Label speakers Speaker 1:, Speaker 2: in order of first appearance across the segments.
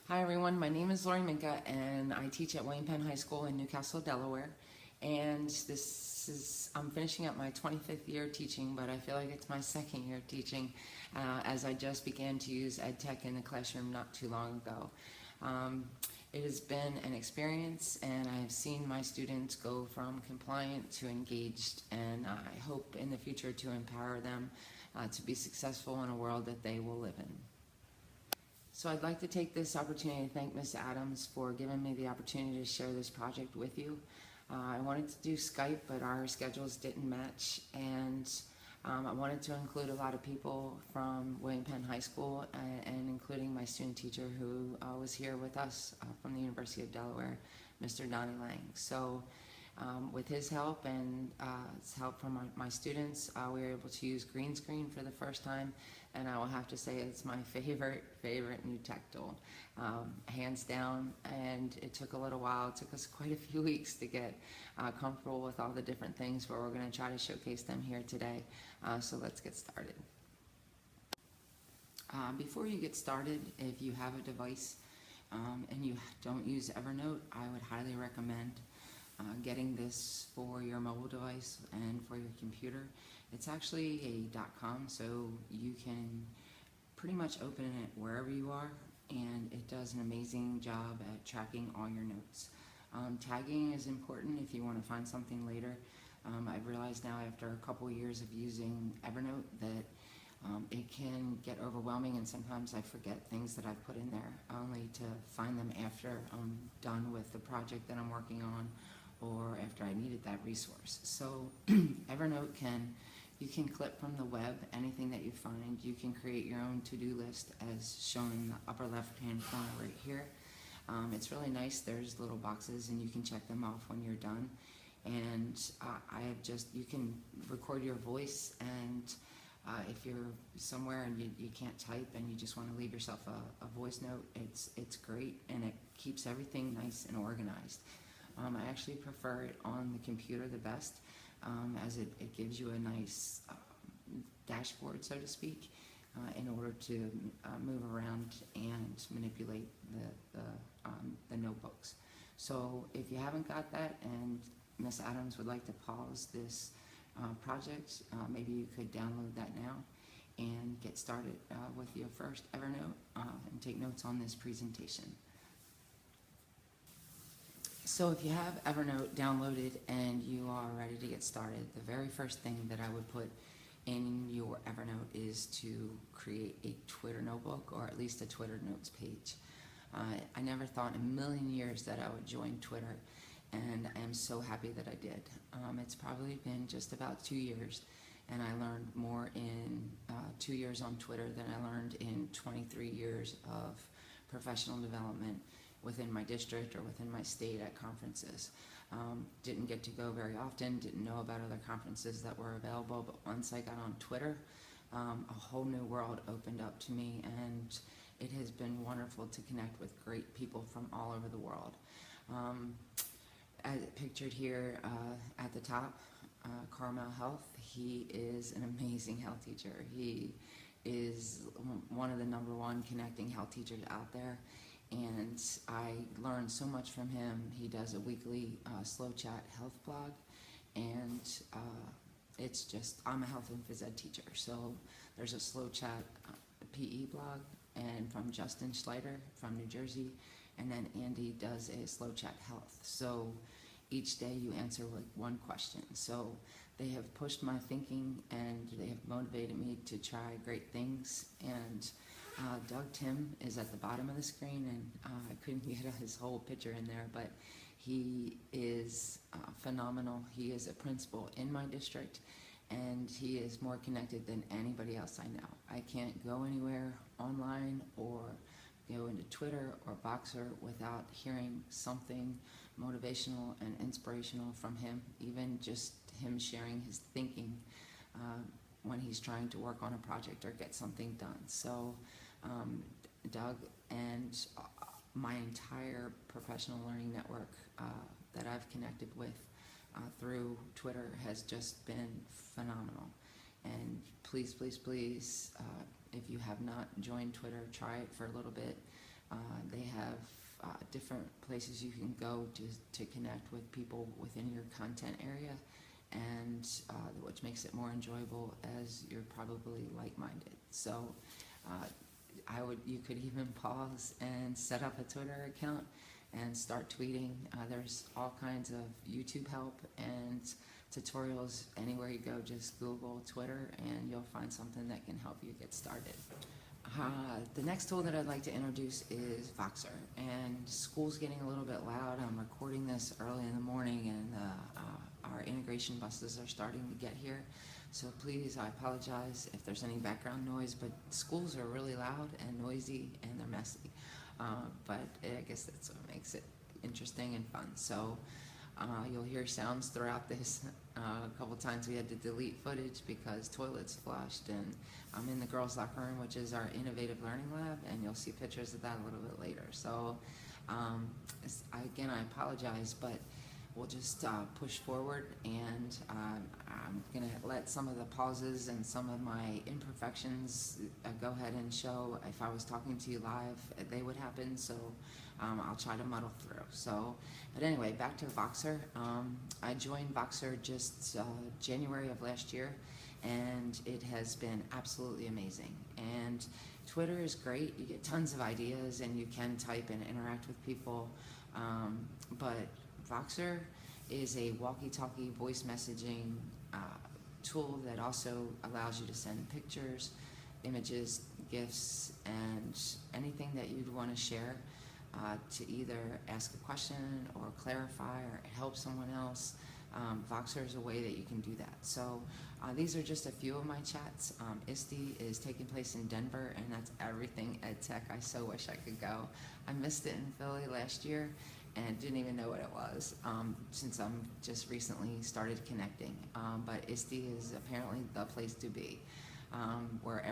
Speaker 1: Hi everyone, my name is Lori Minka and I teach at Wayne Penn High School in Newcastle, Delaware. And I'm finishing up my 25th year teaching, but I feel like it's my second year teaching as I just began to use EdTech in the classroom not too long ago. It has been an experience and I've seen my students go from compliant to engaged, and I hope in the future to empower them to be successful in a world that they will live in. So I'd like to take this opportunity to thank Ms. Adams for giving me the opportunity to share this project with you. I wanted to do Skype, but our schedules didn't match, and I wanted to include a lot of people from William Penn High School, and including my student teacher who was here with us from the University of Delaware, Mr. Donnie Lang. So with his help and help from my students, we were able to use green screen for the first time, and I will have to say it's my favorite new tech tool, hands down. And it took a little while. It took us quite a few weeks to get comfortable with all the different things, but we're going to try to showcase them here today. So let's get started. Before you get started, if you have a device and you don't use Evernote, I would highly recommend getting this for your mobile device and for your computer. It's actually a .com, so you can pretty much open it wherever you are, and it does an amazing job at tracking all your notes. Tagging is important if you want to find something later. I've realized now after a couple years of using Evernote that it can get overwhelming, and sometimes I forget things that I've put in there only to find them after I'm done with the project that I'm working on, or after I needed that resource. So Evernote you can clip from the web anything that you find. You can create your own to-do list as shown in the upper left-hand corner right here. It's really nice. There's little boxes and you can check them off when you're done. And you can record your voice, and if you're somewhere and you can't type and you just want to leave yourself a voice note, it's great, and it keeps everything nice and organized. I actually prefer it on the computer the best, as it gives you a nice dashboard, so to speak, in order to move around and manipulate the notebooks. So if you haven't got that and Ms. Adams would like to pause this project, maybe you could download that now and get started with your first Evernote and take notes on this presentation. So if you have Evernote downloaded and you are ready to get started, the very first thing that I would put in your Evernote is to create a Twitter notebook, or at least a Twitter notes page. I never thought in a million years that I would join Twitter, and I am so happy that I did. It's probably been just about 2 years, and I learned more in 2 years on Twitter than I learned in 23 years of professional development within my district or within my state at conferences. Didn't get to go very often, didn't know about other conferences that were available, but once I got on Twitter, a whole new world opened up to me, and it has been wonderful to connect with great people from all over the world. As pictured here at the top, Carmel Health. He is an amazing health teacher. He is one of the #1 connecting health teachers out there, and I learned so much from him. He does a weekly Slow Chat health blog, and it's just, I'm a health and phys ed teacher, so there's a Slow Chat PE blog, and from Justin Schleiter from New Jersey, and then Andy does a Slow Chat health. So each day you answer like one question. So they have pushed my thinking, and they have motivated me to try great things. And Doug Tim is at the bottom of the screen, and I couldn't get his whole picture in there, but he is phenomenal. He is a principal in my district, and he is more connected than anybody else I know. I can't go anywhere online or go into Twitter or Boxer without hearing something motivational and inspirational from him, even just him sharing his thinking when he's trying to work on a project or get something done. So Doug and my entire professional learning network that I've connected with through Twitter has just been phenomenal. And please, please, please, if you have not joined Twitter, try it for a little bit. They have different places you can go to connect with people within your content area, and which makes it more enjoyable, as you're probably like-minded. So you could even pause and set up a Twitter account and start tweeting. There's all kinds of YouTube help and tutorials anywhere you go. Just Google Twitter and you'll find something that can help you get started. The next tool that I'd like to introduce is Voxer, and school's getting a little bit loud. I'm recording this early in the morning, and our integration buses are starting to get here. So please, I apologize if there's any background noise, but schools are really loud and noisy and they're messy. But I guess that's what makes it interesting and fun. So you'll hear sounds throughout this. A couple times we had to delete footage because toilets flushed, and I'm in the girls' locker room, which is our innovative learning lab, and you'll see pictures of that a little bit later. So again, I apologize, but we'll just push forward, and I'm going to let some of the pauses and some of my imperfections go ahead and show. If I was talking to you live, they would happen, so I'll try to muddle through. So, but anyway, back to Voxer. I joined Voxer just January of last year, and it has been absolutely amazing. And Twitter is great. You get tons of ideas, and you can type and interact with people, but Voxer is a walkie-talkie voice messaging tool that also allows you to send pictures, images, GIFs, and anything that you'd want to share to either ask a question or clarify or help someone else. Voxer is a way that you can do that. So these are just a few of my chats. ISTE is taking place in Denver, and that's everything EdTech. I so wish I could go. I missed it in Philly last year and didn't even know what it was since I'm just recently started connecting. But ISTE is apparently the place to be, where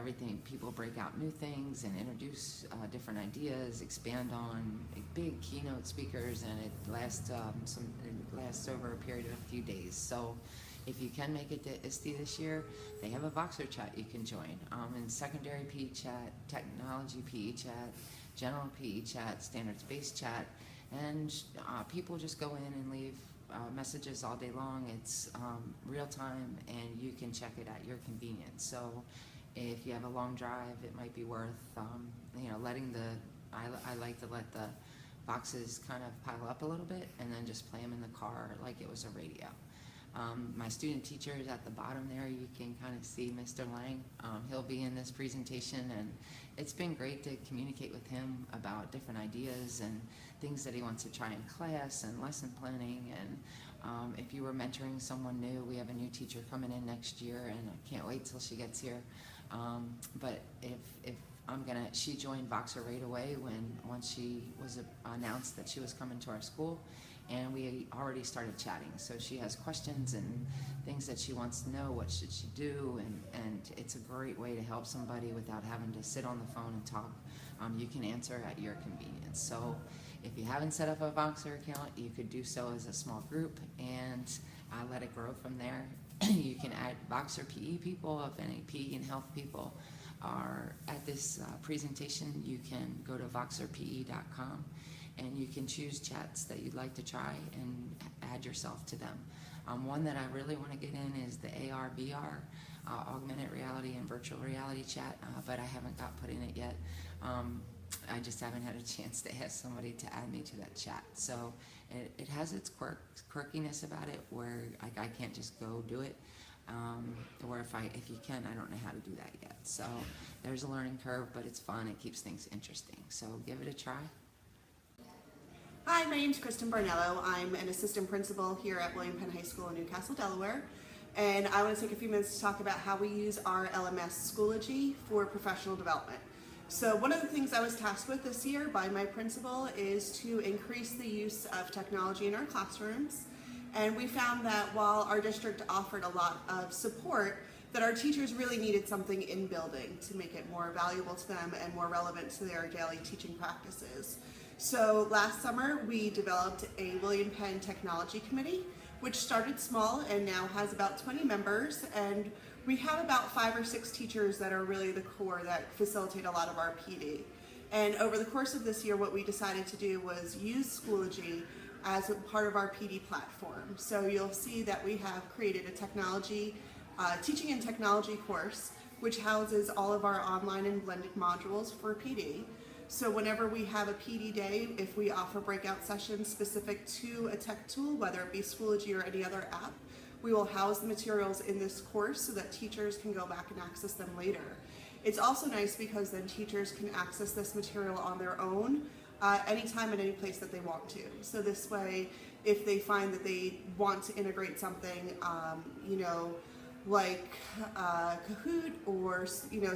Speaker 1: people break out new things and introduce different ideas, expand on big keynote speakers, and it lasts over a period of a few days. So if you can make it to ISTE this year, they have a Voxer chat you can join. In secondary PE chat, technology PE chat, general PE chat, standards-based chat, and people just go in and leave messages all day long. It's real time, and you can check it at your convenience. So if you have a long drive, it might be worth letting I like to let the boxes kind of pile up a little bit and then just play them in the car like it was a radio. My student teacher is at the bottom there. You can kind of see Mr. Lang. He'll be in this presentation, and it's been great to communicate with him about different ideas and things that he wants to try in class and lesson planning. And if you were mentoring someone new, we have a new teacher coming in next year, and I can't wait till she gets here. But if she joined Voxer right away once she was announced that she was coming to our school. And we already started chatting. So she has questions and things that she wants to know. What should she do? And it's a great way to help somebody without having to sit on the phone and talk. You can answer at your convenience. So if you haven't set up a Voxer account, you could do so as a small group and let it grow from there. You can add Voxer PE people. If any PE and health people are at this presentation, you can go to voxerpe.com. and you can choose chats that you'd like to try and add yourself to them. One that I really want to get in is the AR, VR, augmented reality and virtual reality chat, but I haven't got put in it yet. I just haven't had a chance to ask somebody to add me to that chat. So it has its quirkiness about it where I can't just go do it. Or if you can, I don't know how to do that yet. So there's a learning curve, but it's fun. It keeps things interesting. So give it a try.
Speaker 2: Hi, my name is Kristen Barnello. I'm an assistant principal here at William Penn High School in Newcastle, Delaware. And I want to take a few minutes to talk about how we use our LMS Schoology for professional development. So one of the things I was tasked with this year by my principal is to increase the use of technology in our classrooms. And we found that while our district offered a lot of support, that our teachers really needed something in building to make it more valuable to them and more relevant to their daily teaching practices. So last summer we developed a William Penn Technology Committee, which started small and now has about 20 members, and We have about 5 or 6 teachers that are really the core that facilitate a lot of our PD. And over the course of this year, what we decided to do was use Schoology as a part of our PD platform. So you'll see that we have created a teaching and technology course, which houses all of our online and blended modules for PD. So whenever we have a PD day, if we offer breakout sessions specific to a tech tool, whether it be Schoology or any other app, we will house the materials in this course so that teachers can go back and access them later. It's also nice because then teachers can access this material on their own anytime and any place that they want to. So this way, if they find that they want to integrate something, like Kahoot or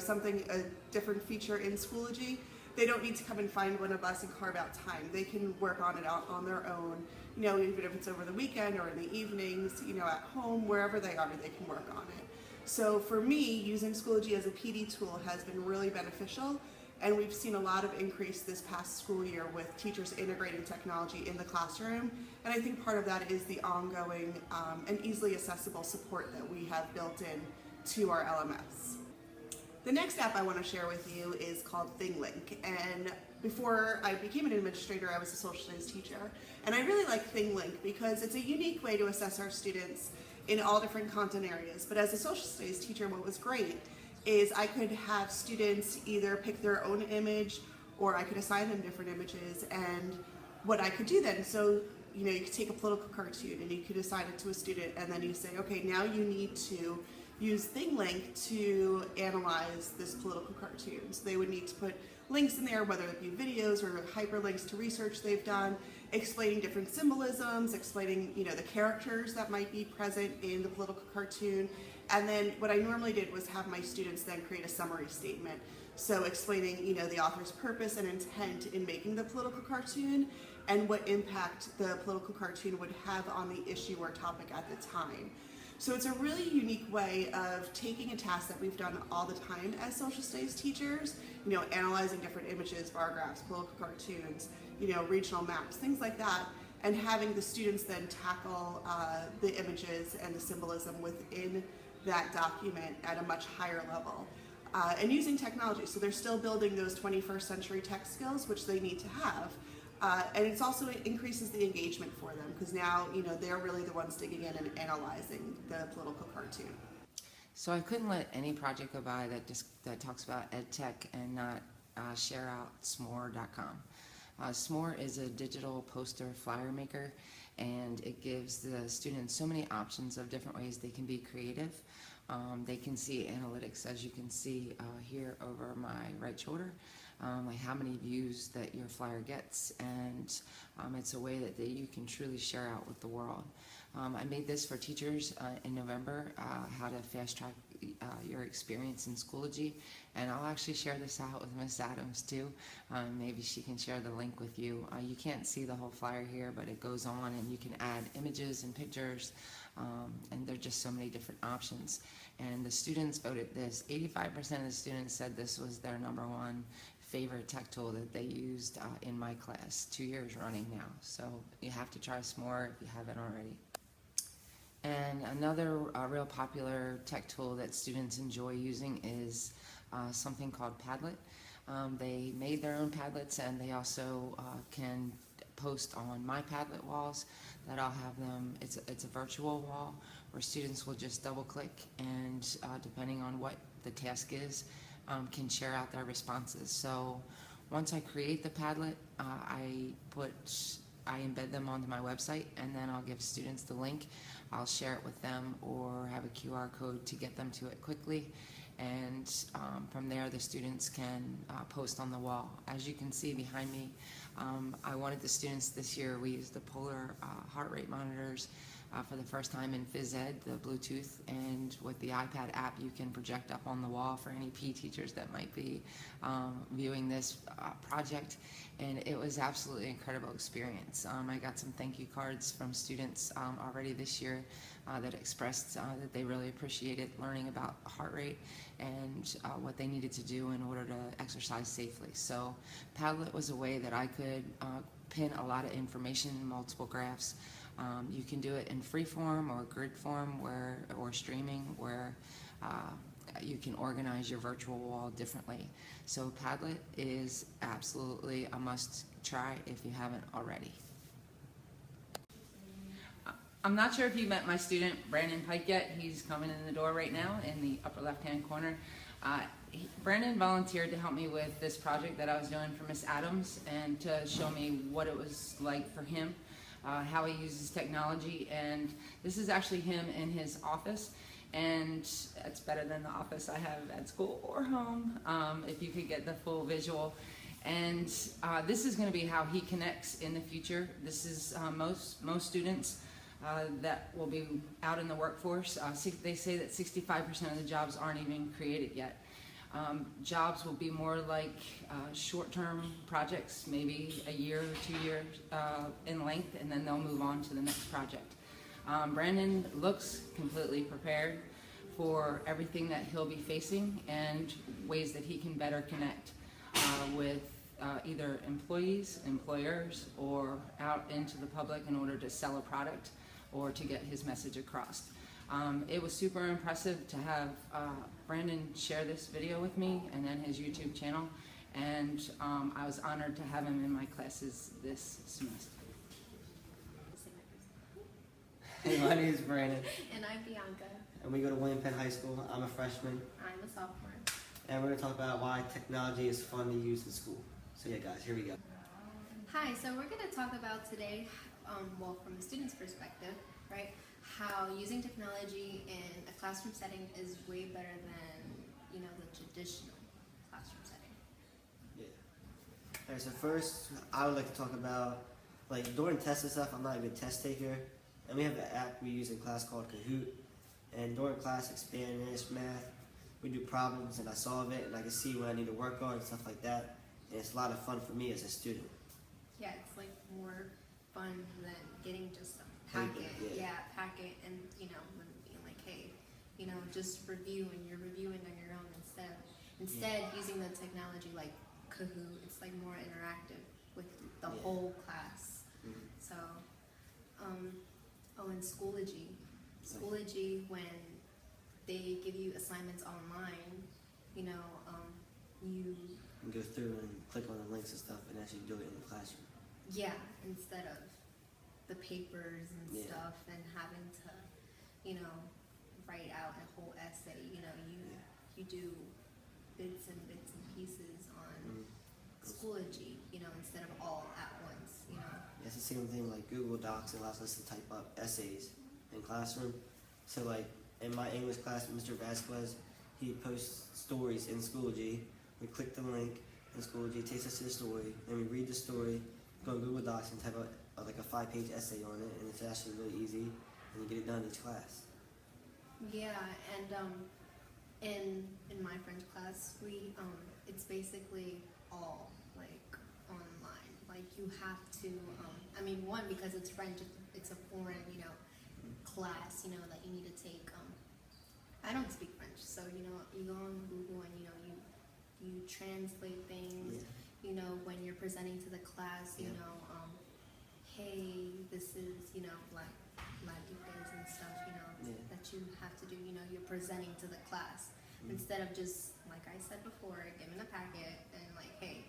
Speaker 2: something, a different feature in Schoology, they don't need to come and find one of us and carve out time. They can work on it out on their own, even if it's over the weekend or in the evenings, at home, wherever they are, they can work on it. So for me, using Schoology as a PD tool has been really beneficial, and we've seen a lot of increase this past school year with teachers integrating technology in the classroom. And I think part of that is the ongoing and easily accessible support that we have built in to our LMS. The next app I want to share with you is called ThingLink, and before I became an administrator, I was a social studies teacher, and I really like ThingLink because it's a unique way to assess our students in all different content areas. But as a social studies teacher, what was great is I could have students either pick their own image or I could assign them different images, and what I could do then, so you could take a political cartoon and you could assign it to a student, and then you say, okay, now you need to use ThingLink to analyze this political cartoon. So they would need to put links in there, whether it be videos or hyperlinks to research they've done, explaining different symbolisms, explaining the characters that might be present in the political cartoon. And then what I normally did was have my students then create a summary statement. So explaining the author's purpose and intent in making the political cartoon and what impact the political cartoon would have on the issue or topic at the time. So it's a really unique way of taking a task that we've done all the time as social studies teachers, analyzing different images, bar graphs, political cartoons, regional maps, things like that, and having the students then tackle the images and the symbolism within that document at a much higher level. And using technology, so they're still building those 21st century tech skills, which they need to have. And it's also increases the engagement for them because now they're really the ones digging in and analyzing the political cartoon.
Speaker 1: So I couldn't let any project go by that talks about ed tech and not share out Smore.com. Smore is a digital poster flyer maker, and it gives the students so many options of different ways they can be creative. They can see analytics, as you can see here over my right shoulder. Like how many views that your flyer gets, and it's a way that you can truly share out with the world. I made this for teachers in November, how to fast track your experience in Schoology, and I'll actually share this out with Miss Adams too. Maybe she can share the link with you. You can't see the whole flyer here, but it goes on and you can add images and pictures, and there are just so many different options. And the students voted this. 85% of the students said this was their #1 favorite tech tool that they used in my class, 2 years running now. So you have to try Smore if you haven't already. And another real popular tech tool that students enjoy using is something called Padlet. They made their own Padlets, and they also can post on my Padlet walls that I'll have them. It's a virtual wall where students will just double click, and depending on what the task is, can share out their responses. So once I create the Padlet, I embed them onto my website, and then I'll give students the link. I'll share it with them or have a QR code to get them to it quickly. And from there, the students can post on the wall. As you can see behind me, I wanted the students this year, we used the Polar heart rate monitors for the first time in phys ed, the Bluetooth, and with the iPad app you can project up on the wall for any PE teachers that might be viewing this project, and it was absolutely incredible experience. I got some thank you cards from students already this year that expressed that they really appreciated learning about heart rate and what they needed to do in order to exercise safely. So Padlet was a way that I could pin a lot of information in multiple graphs. You can do it in free form or grid form or streaming, where You can organize your virtual wall differently. So Padlet is absolutely a must try if you haven't already. I'm not sure if you met my student Brandon Pike yet. He's coming in the door right now in the upper left-hand corner. Brandon volunteered to help me with this project that I was doing for Miss Adams and to show me what it was like for him, how he uses technology. And this is actually him in his office, and it's better than the office I have at school or home, if you could get the full visual. And this is going to be how he connects in the future. This is most students that will be out in the workforce. They say that 65% of the jobs aren't even created yet. Jobs will be more like short-term projects, maybe a year or 2 years in length, and then they'll move on to the next project. Brandon looks completely prepared for everything that he'll be facing and ways that he can better connect with either employees, employers, or out into the public in order to sell a product or to get his message across. It was super impressive to have Brandon share this video with me and then his YouTube channel, and I was honored to have him in my classes this semester.
Speaker 3: Hey, my name is Brandon,
Speaker 4: And I'm Bianca.
Speaker 3: and we go to William Penn High School. I'm a freshman,
Speaker 4: I'm a sophomore.
Speaker 3: and we're going to talk about why technology is fun to use in school. So yeah, guys, here we go.
Speaker 4: Hi, so we're going to talk about today, well, from a student's perspective, right, how using technology in a classroom setting is way better than, you know, the traditional classroom setting.
Speaker 3: Yeah. Alright, so first, I would like to talk about, like, during tests and stuff, I'm not a good test taker, and we have an app we use in class called Kahoot, and during class, like Spanish, math, we do problems, and I solve it, and I can see what I need to work on and stuff like that, and it's a lot of fun for me as a student.
Speaker 4: Yeah, it's like more fun than getting just a
Speaker 3: Paper,
Speaker 4: packet.
Speaker 3: yeah.
Speaker 4: Packet, and, you know, when being like, hey, you know, just review, and you're reviewing on your own instead using the technology like Kahoot, it's like more interactive with the
Speaker 3: Yeah.
Speaker 4: whole class.
Speaker 3: Mhm.
Speaker 4: So, oh, and Schoology, when they give you assignments online, you know, you,
Speaker 3: And go through and click on the links and stuff, and actually do it in the classroom.
Speaker 4: yeah, instead of the papers and
Speaker 3: Yeah.
Speaker 4: stuff and having to, you know, write out a whole essay, you know, you do bits and pieces on
Speaker 3: Mhm.
Speaker 4: Schoology, you know, instead of all at once, you know.
Speaker 3: It's the same thing like Google Docs allows us to type up essays in classroom. So like in my English class, Mr. Vasquez, he posts stories in Schoology. We click the link in Schoology, it takes us to the story, and we read the story, go on Google Docs and type out like a 5-page essay on it, and it's actually really easy, and you get it done each class.
Speaker 4: Yeah, and in my French class, we it's basically all like online. Like you have to, I mean, one, because it's French, it's a foreign, you know, class, you know, that you need to take. I don't speak French, so you know, you go on Google and you know you translate things.
Speaker 3: Yeah.
Speaker 4: You know, when you're presenting to the class, you
Speaker 3: Yeah.
Speaker 4: know, hey, this is, you know, like Latitas and stuff, you know,
Speaker 3: Yeah.
Speaker 4: that you have to do, you know, you're presenting to the class. Instead of just, like I said before, giving a packet and like, hey,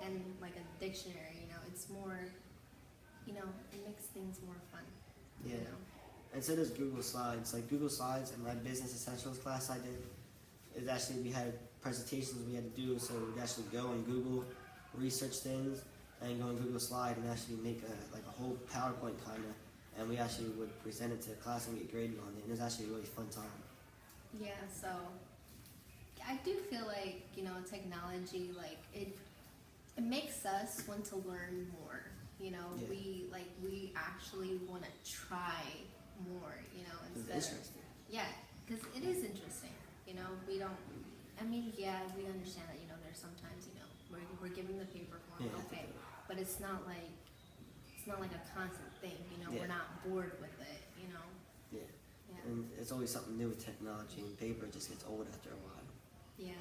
Speaker 4: and like a dictionary, you know, it's more, you know, it makes things more fun,
Speaker 3: Yeah.
Speaker 4: you know.
Speaker 3: And so does Google Slides. Like Google Slides in my Business Essentials class I did, is actually we had presentations we had to do, so we'd actually go on Google, research things, and go on Google Slide and actually make a whole PowerPoint kind of, and we actually would present it to the class and get graded on it, and it was actually a really fun time.
Speaker 4: Yeah, so I do feel like, you know, technology, like it makes us want to learn more. You know,
Speaker 3: Yeah.
Speaker 4: we actually want to try more. You know,
Speaker 3: It's
Speaker 4: instead of,
Speaker 3: interesting.
Speaker 4: yeah, because it is interesting. You know, we don't. I mean, yeah, we understand that. You know, there's sometimes, you know, we're giving the paper form,
Speaker 3: Yeah.
Speaker 4: okay, but it's not like a constant thing. You know,
Speaker 3: Yeah.
Speaker 4: we're not bored with it. You know,
Speaker 3: Yeah.
Speaker 4: yeah,
Speaker 3: And it's always something new with technology, and paper just gets old after a while.
Speaker 4: yeah.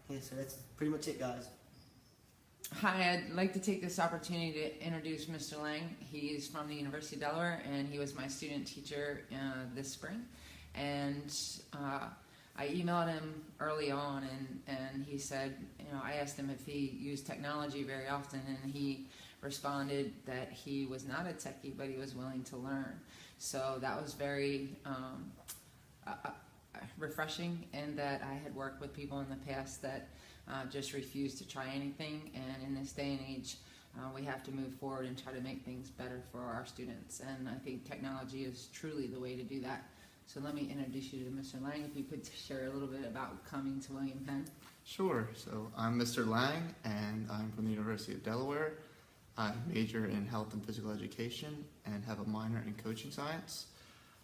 Speaker 3: Yeah, so that's pretty much it, guys.
Speaker 1: Hi, I'd like to take this opportunity to introduce Mr. Lang. He's from the University of Delaware, and he was my student teacher this spring. And I emailed him early on, and he said, I asked him if he used technology very often, and he responded that he was not a techie, but he was willing to learn. So that was very refreshing, and that I had worked with people in the past that just refused to try anything. And in this day and age, we have to move forward and try to make things better for our students. And I think technology is truly the way to do that. So let me introduce you to Mr. Lang. If you could share a little bit about coming to William Penn.
Speaker 5: Sure. So I'm Mr. Lang, and I'm from the University of Delaware. I major in health and physical education and have a minor in coaching science.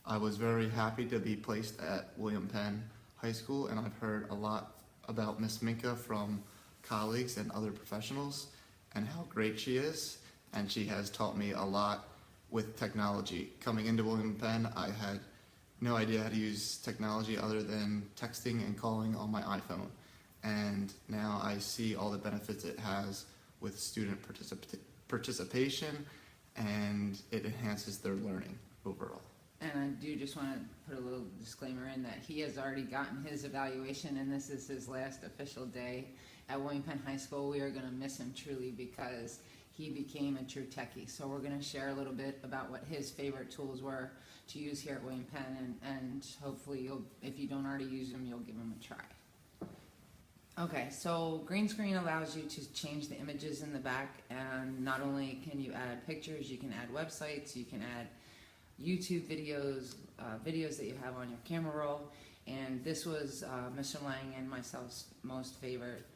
Speaker 5: I was very happy to be placed at William Penn High School, and I've heard a lot about Miss Minka from colleagues and other professionals and how great she is, and she has taught me a lot with technology. Coming into William Penn, I had no idea how to use technology other than texting and calling on my iPhone, and now I see all the benefits it has with student participation, and it enhances their learning overall.
Speaker 1: And I do just want to put a little disclaimer in that he has already gotten his evaluation, and this is his last official day at William Penn High School. We are going to miss him truly because he became a true techie. So we're going to share a little bit about what his favorite tools were to use here at William Penn, and hopefully if you don't already use them, you'll give them a try. Okay, so green screen allows you to change the images in the back, and not only can you add pictures, you can add websites, you can add YouTube videos, videos that you have on your camera roll, and this was Mr. Lang and myself's most favorite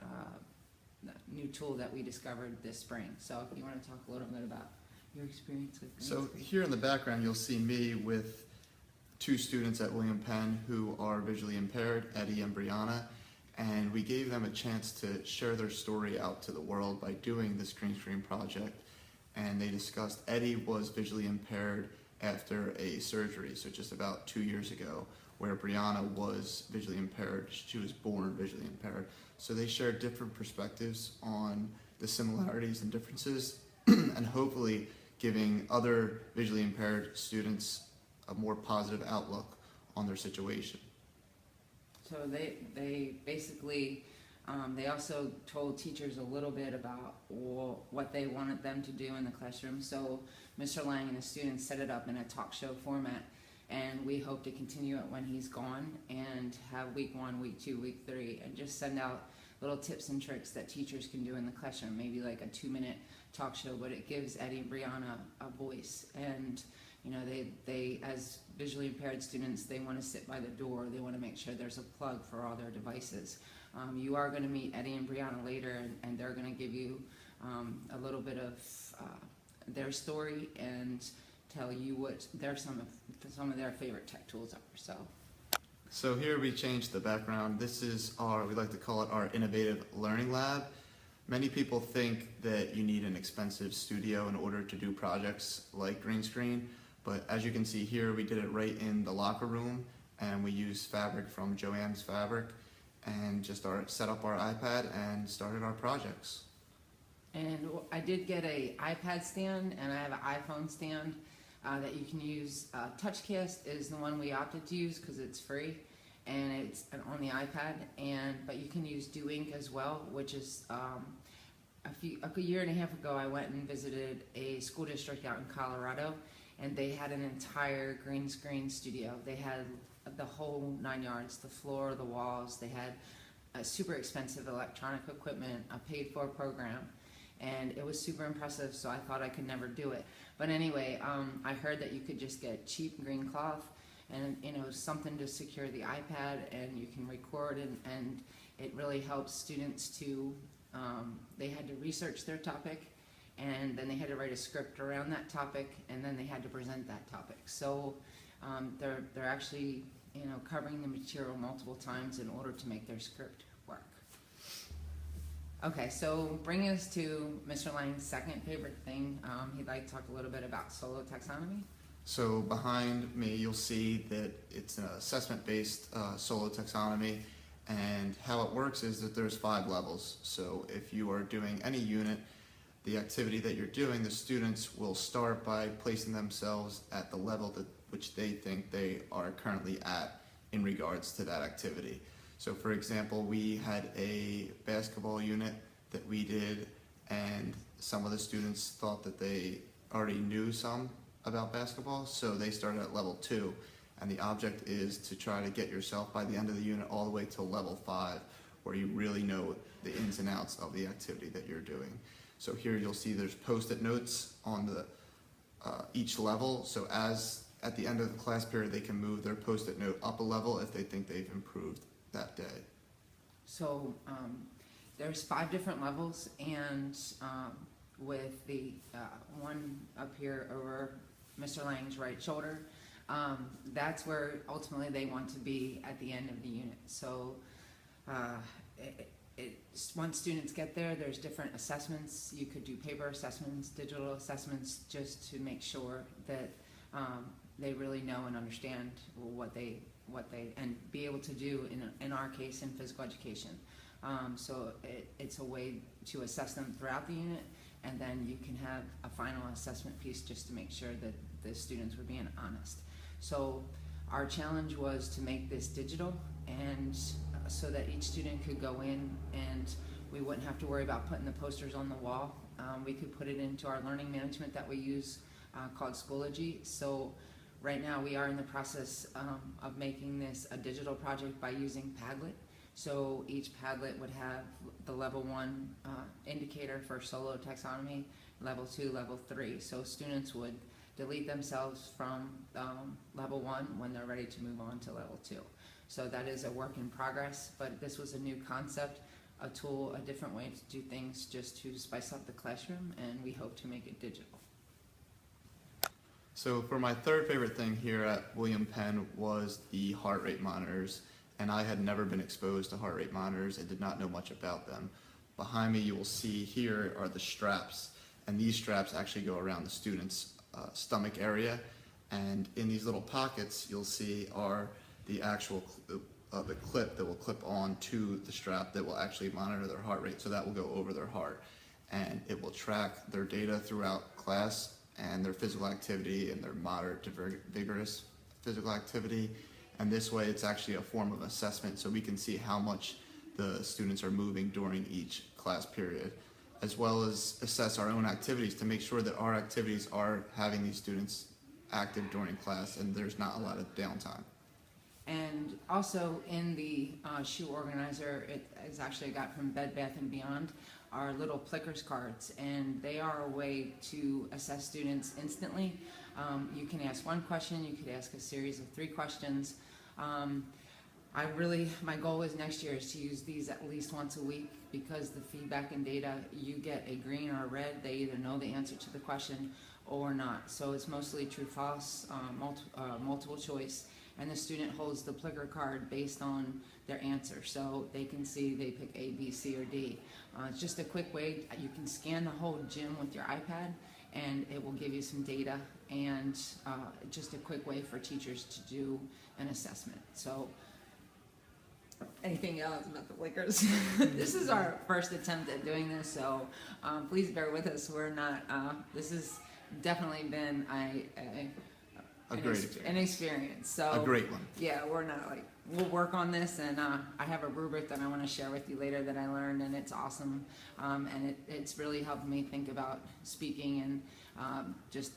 Speaker 1: new tool that we discovered this spring. So if you want to talk a little bit about your experience with green
Speaker 5: So
Speaker 1: screen.
Speaker 5: here in the background, you'll see me with two students at William Penn who are visually impaired, Eddie and Brianna, and we gave them a chance to share their story out to the world by doing this green screen project. And they discussed Eddie was visually impaired after a surgery, so just about 2 years ago, where Brianna was visually impaired. She was born visually impaired. So they shared different perspectives on the similarities and differences, and hopefully giving other visually impaired students a more positive outlook on their situation.
Speaker 1: So they basically, they also told teachers a little bit about what they wanted them to do in the classroom. So Mr. Lang and the students set it up in a talk show format, and we hope to continue it when he's gone and have week 1, week 2, week 3, and just send out little tips and tricks that teachers can do in the classroom, maybe like a 2-minute talk show, but it gives Eddie and Brianna a voice. And they as visually impaired students, they want to sit by the door. They want to make sure there's a plug for all their devices. You are going to meet Eddie and Brianna later, and they're going to give you a little bit of their story and tell you what some of their favorite tech tools are.
Speaker 5: So here we changed the background. This is we like to call it our innovative learning lab. Many people think that you need an expensive studio in order to do projects like green screen, but as you can see here, we did it right in the locker room, and we used fabric from Joann's Fabric and just set up our iPad and started our projects.
Speaker 1: And I did get a iPad stand, and I have an iPhone stand that you can use. TouchCast is the one we opted to use because it's free, and it's on the iPad. But you can use Do Ink as well, which is a year and a half ago, I went and visited a school district out in Colorado, and they had an entire green screen studio. They had the whole 9 yards, the floor, the walls. They had super expensive electronic equipment, a paid-for program, and it was super impressive, so I thought I could never do it. But anyway, I heard that you could just get cheap green cloth and something to secure the iPad, and you can record, and it really helps students to, they had to research their topic, and then they had to write a script around that topic, and then they had to present that topic. So they're actually covering the material multiple times in order to make their script work. Okay, so bringing us to Mr. Lang's second favorite thing, he'd like to talk a little bit about solo taxonomy.
Speaker 5: So behind me, you'll see that it's an assessment-based solo taxonomy, and how it works is that there's 5 levels. So if you are doing any unit, the activity that you're doing, the students will start by placing themselves at the level which they think they are currently at in regards to that activity. So for example, we had a basketball unit that we did, and some of the students thought that they already knew some about basketball, so they started at level 2, and the object is to try to get yourself by the end of the unit all the way to level 5, where you really know the ins and outs of the activity that you're doing. So here you'll see there's post-it notes on the each level, so as at the end of the class period they can move their post-it note up a level if they think they've improved that day.
Speaker 1: So there's 5 different levels, and with the one up here over Mr. Lang's right shoulder, that's where ultimately they want to be at the end of the unit. So once students get there, there's different assessments. You could do paper assessments, digital assessments, just to make sure that they really know and understand what they and be able to do in our case in physical education. So it's a way to assess them throughout the unit, and then you can have a final assessment piece just to make sure that the students were being honest. So our challenge was to make this digital, and so that each student could go in and we wouldn't have to worry about putting the posters on the wall. We could put it into our learning management that we use called Schoology. So right now we are in the process of making this a digital project by using Padlet. So each Padlet would have the level 1 indicator for solo taxonomy, level 2, level 3. So students would delete themselves from level 1 when they're ready to move on to level 2. So that is a work in progress, but this was a new concept, a tool, a different way to do things just to spice up the classroom, and we hope to make it digital.
Speaker 5: So for my third favorite thing here at William Penn was the heart rate monitors, and I had never been exposed to heart rate monitors and did not know much about them. Behind me you will see here are the straps, and these straps actually go around the student's stomach area, and in these little pockets you'll see are the actual the clip that will clip on to the strap that will actually monitor their heart rate, so that will go over their heart, and it will track their data throughout class and their physical activity and their moderate to vigorous physical activity. And this way it's actually a form of assessment, so we can see how much the students are moving during each class period, as well as assess our own activities to make sure that our activities are having these students active during class and there's not a lot of downtime.
Speaker 1: And also in the shoe organizer, it is actually got from Bed Bath & Beyond, are little Plickers cards, and they are a way to assess students instantly. You can ask 1 question, you could ask a series of 3 questions. My goal is next year is to use these at least once a week, because the feedback and data, you get a green or a red, they either know the answer to the question or not. So it's mostly true, false, multiple choice, and the student holds the Plicker card based on their answer. So they can see they pick A, B, C, or D. It's just a quick way. You can scan the whole gym with your iPad, and it will give you some data, and just a quick way for teachers to do an assessment. So anything else about the Plickers? This is our first attempt at doing this, so please bear with us. We're not, this has definitely been an experience. So
Speaker 5: A great one.
Speaker 1: yeah, we're not like, we'll work on this, and I have a rubric that I want to share with you later that I learned, and it's awesome, and it's really helped me think about speaking and just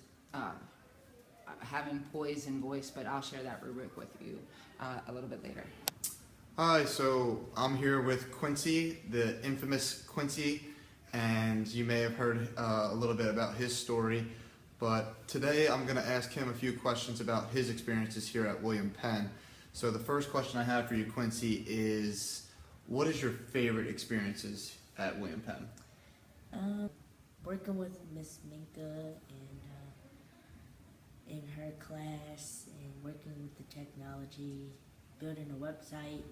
Speaker 1: having poise and voice, but I'll share that rubric with you a little bit later.
Speaker 5: Hi, so I'm here with Quincy, the infamous Quincy, and you may have heard a little bit about his story, but today I'm going to ask him a few questions about his experiences here at William Penn. So the first question I have for you, Quincy, is what is your favorite experiences at William Penn?
Speaker 6: Working with Miss Minka and in her class, and working with the technology, building a website.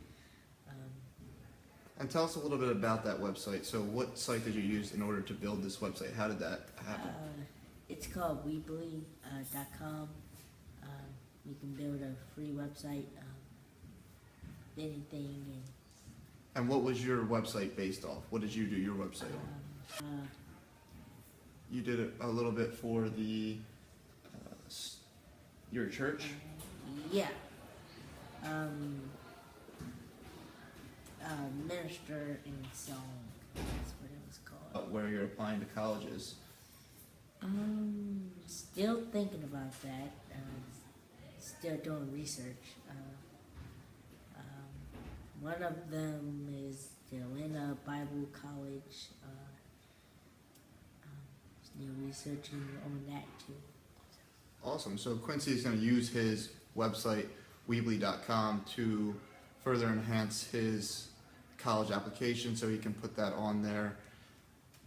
Speaker 5: And tell us a little bit about that website. So what site did you use in order to build this website? How did that happen?
Speaker 6: It's called Weebly.com. You can build a free website, anything.
Speaker 5: And what was your website based off? What did you do your website on? You did it a little bit for the your church?
Speaker 6: Yeah. um, Minister in Song. That's what it was called.
Speaker 5: Where you're applying to colleges.
Speaker 6: Still thinking about that. Still doing research. One of them is the Atlanta Bible College. Still researching on that too.
Speaker 5: Awesome. So Quincy is going to use his website, Weebly.com, to further enhance his college application so he can put that on there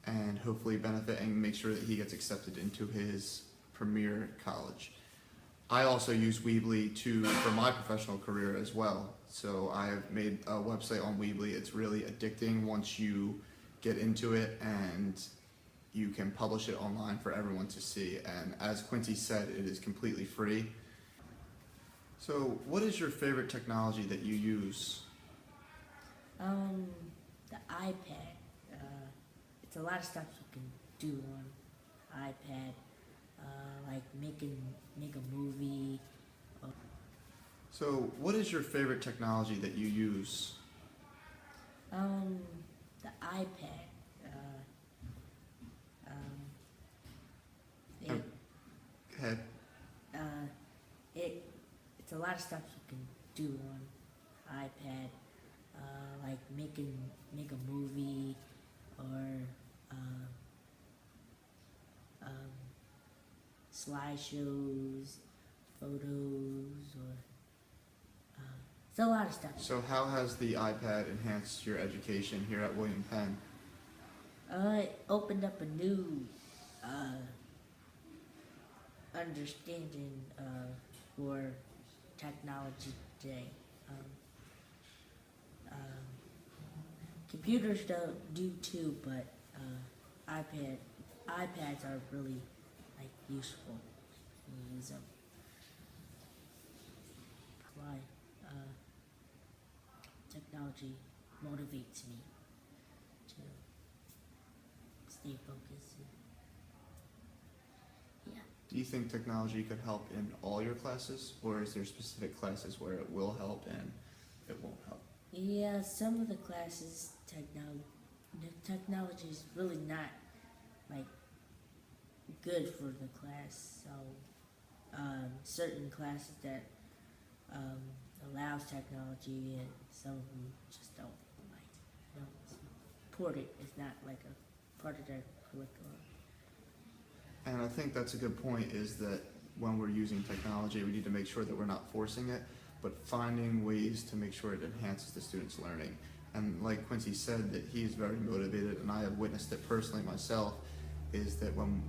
Speaker 5: and hopefully benefit and make sure that he gets accepted into his premier college. I also use Weebly for my professional career as well. So I have made a website on Weebly. It's really addicting once you get into it, and you can publish it online for everyone to see. And as Quincy said, it is completely free. So what is your favorite technology that you use?
Speaker 6: The iPad. It's a lot of stuff you can do on iPad, like make a movie.
Speaker 5: So what is your favorite technology that you use?
Speaker 6: The iPad.
Speaker 5: Go ahead.
Speaker 6: It's a lot of stuff you can do on iPad, like make a movie or slideshows, photos, or it's a lot of stuff.
Speaker 5: So how has the iPad enhanced your education here at William Penn?
Speaker 6: It opened up a new understanding for technology today. Computers do too, but iPads are really like useful. You use them. Why technology motivates me to stay focused. Yeah.
Speaker 5: Do you think technology could help in all your classes, or is there specific classes where it will help and it won't help?
Speaker 6: Yeah, some of the classes technology is really not like good for the class. So certain classes that allows technology, and some of them just don't support it. It's not like a part of their curriculum.
Speaker 5: And I think that's a good point, is that when we're using technology, we need to make sure that we're not forcing it, but finding ways to make sure it enhances the student's learning. And like Quincy said, that he is very motivated, and I have witnessed it personally myself, is that when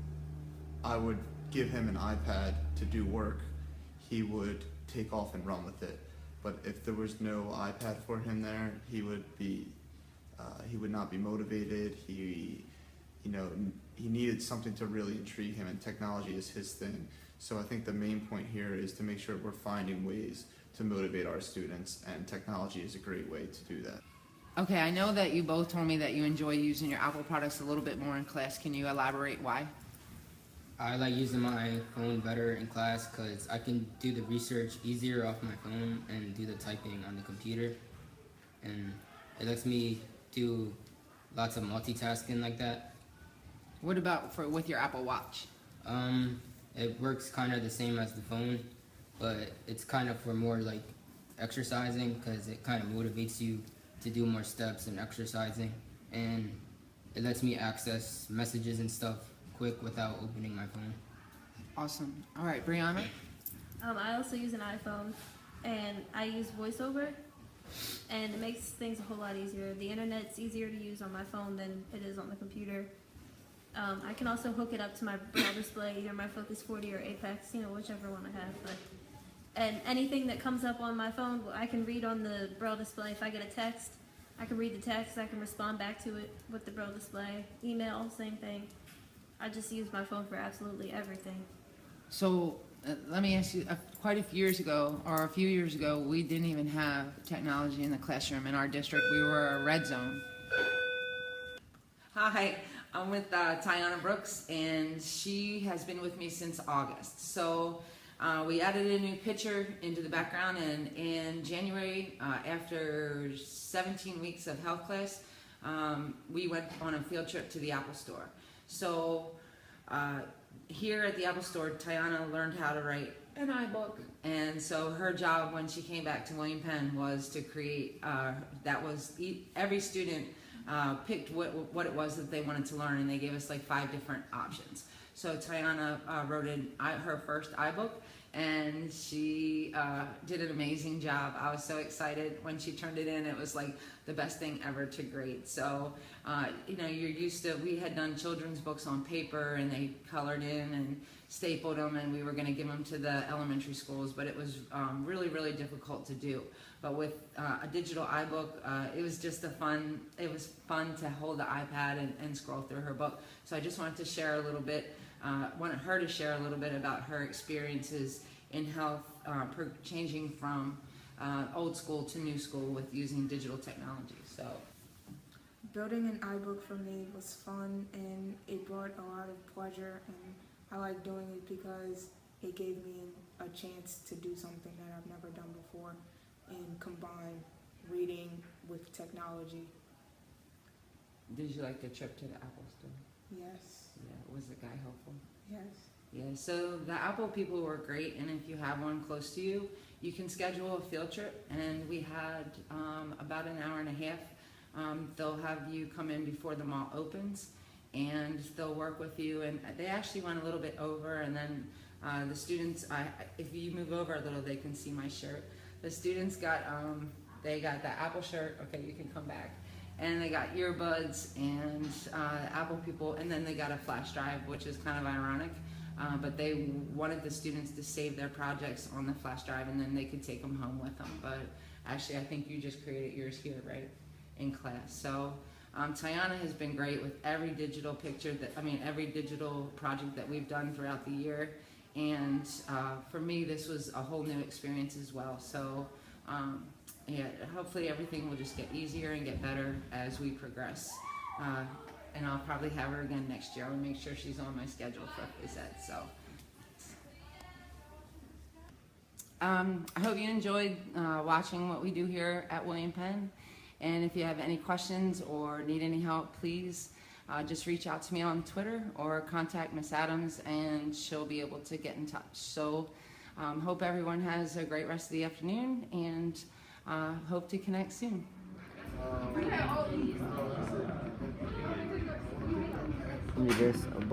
Speaker 5: I would give him an iPad to do work, he would take off and run with it. But if there was no iPad for him there, he would not be motivated. He needed something to really intrigue him, and technology is his thing. So I think the main point here is to make sure we're finding ways to motivate our students, and technology is a great way to do that.
Speaker 1: Okay, I know that you both told me that you enjoy using your Apple products a little bit more in class. Can you elaborate why?
Speaker 7: I like using my phone better in class because I can do the research easier off my phone and do the typing on the computer. And it lets me do lots of multitasking like that.
Speaker 1: What about with your Apple Watch?
Speaker 7: It works kind of the same as the phone, but it's kind of for more like exercising because it kind of motivates you to do more steps and exercising. And it lets me access messages and stuff quick without opening my phone.
Speaker 1: Awesome. All right, Brianna?
Speaker 8: I also use an iPhone, and I use VoiceOver, and it makes things a whole lot easier. The internet's easier to use on my phone than it is on the computer. I can also hook it up to my Braille display, either my Focus 40 or Apex, whichever one I have. And anything that comes up on my phone, I can read on the Braille display. If I get a text, I can read the text, I can respond back to it with the Braille display. Email, same thing. I just use my phone for absolutely everything.
Speaker 1: So let me ask you, quite a few years ago, we didn't even have technology in the classroom in our district. We were a red zone. Hi, I'm with Tiana Brooks, and she has been with me since August. So We added a new picture into the background, and in January, after 17 weeks of health class, we went on a field trip to the Apple Store. So here at the Apple Store, Tiana learned how to write an iBook, and so her job when she came back to William Penn was to create, every student picked what it was that they wanted to learn, and they gave us like 5 different options. So Tiana wrote her first iBook, and she did an amazing job. I was so excited when she turned it in. It was like the best thing ever to grade. So, you're used to, we had done children's books on paper, and they colored in and stapled them, and we were going to give them to the elementary schools, but it was really, really difficult to do. But with a digital iBook, it was just fun to hold the iPad and scroll through her book. So I just wanted to share a little bit, wanted her to share a little bit about her experiences in health, changing from old school to new school with using digital technology. So
Speaker 9: building an iBook for me was fun, and it brought a lot of pleasure, and I like doing it because it gave me a chance to do something that I've never done before and combine reading with technology.
Speaker 1: did you like the trip to the Apple Store?
Speaker 9: Yes,
Speaker 1: Yeah, was the guy helpful?
Speaker 9: yes.
Speaker 1: Yeah, so the Apple people were great, and if you have one close to you, you can schedule a field trip, and we had about an hour and a half. They'll have you come in before the mall opens, and they'll work with you, and they actually went a little bit over, and then the students, if you move over a little, they can see my shirt. The students got, they got the Apple shirt, okay, you can come back, and they got earbuds, and Apple people, and then they got a flash drive, which is kind of ironic. But they wanted the students to save their projects on the flash drive, and then they could take them home with them. But actually, I think you just created yours here, right, in class. So Tiana has been great with every digital every digital project that we've done throughout the year. And for me, this was a whole new experience as well. So yeah, hopefully everything will just get easier and get better as we progress. And I'll probably have her again next year. I'll make sure she's on my schedule for phys-ed. So I hope you enjoyed watching what we do here at William Penn. And if you have any questions or need any help, please just reach out to me on Twitter or contact Miss Adams, and she'll be able to get in touch. So hope everyone has a great rest of the afternoon, and hope to connect soon.
Speaker 3: You're just a black